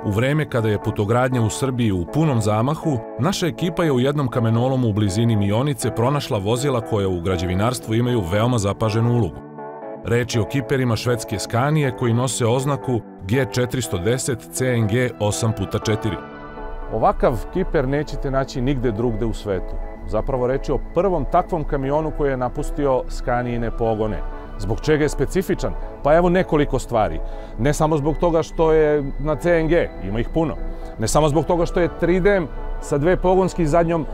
U vreme kada je putogradnja u Srbiji u punom zamahu, naša ekipa je u jednom kamenolomu u blizini Mionice pronašla vozila koja u građevinarstvu imaju veoma zapaženu ulogu. Reč je o kiperima švedske Scanie koji nose oznaku G410 CNG 8x4. Ovakav kiper nećete naći nigde drugde u svetu. Zapravo reč je o prvom takvom kamionu koji je napustio Scaniine pogone. Zbog čega je specifičan? Pa evo nekoliko stvari. Ne samo zbog toga što je na CNG, ima ih puno. Ne samo zbog toga što je 3DM sa dve pogonski zadnjom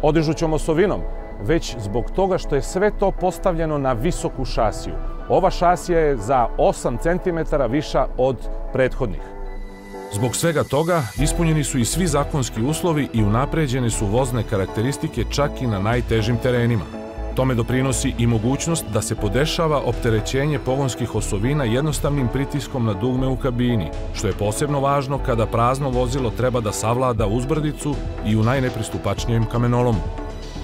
odižućom osovinom, već zbog toga što je sve to postavljeno na visoku šasiju. Ova šasija je za 8 cm viša od prethodnih. Zbog svega toga ispunjeni su i svi zakonski uslovi i unapređene su vozne karakteristike čak i na najtežim terenima. Tome doprinosi i mogućnost da se podešava opterećenje pogonskih osovina jednostavnim pritiskom na dugme u kabini, što je posebno važno kada prazno vozilo treba da savlada uzbrdicu i u najnepristupačnijem kamenolomu.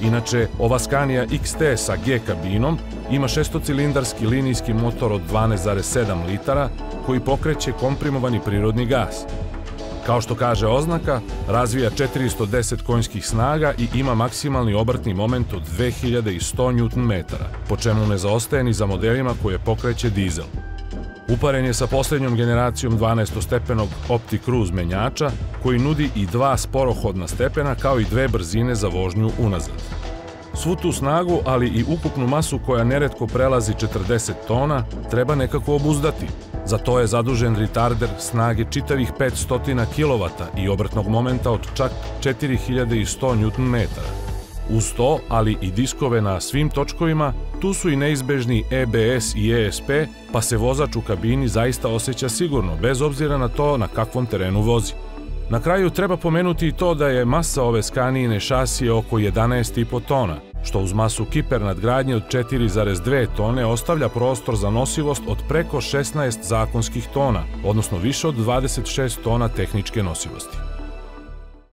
Inače, ova Scania XT sa G kabinom ima šestocilindarski linijski motor od 12,7 litara koji pokreće komprimovani prirodni gas. Kao što kaže oznaka, razvija 410 konjskih snaga i ima maksimalni obrtni moment od 2100 Nm, po čemu ne zaostaje ni za modelima koje pokreće dizel. Uparen je sa posljednjom generacijom 12-stepenog OptiCruise menjača koji nudi i dva sporohodna stepena kao i dve brzine za vožnju unazad. Svu tu snagu, ali i ukupnu masu koja neretko prelazi 40 tona, treba nekako obuzdati. Za to je zadužen retarder snage čitavih 500 kW i obrtnog momenta od čak 4100 Nm. Uz to, ali i diskove na svim točkovima, tu su i neizbežni EBS i ESP, pa se vozač u kabini zaista osjeća sigurno, bez obzira na to na kakvom terenu vozi. Na kraju treba pomenuti i to da je masa ove Scaniine šasije oko 11,5 tona, što uz masu kiper nadgradnje od 4,2 tone ostavlja prostor za nosivost od preko 16 zakonskih tona, odnosno više od 26 tona tehničke nosivosti.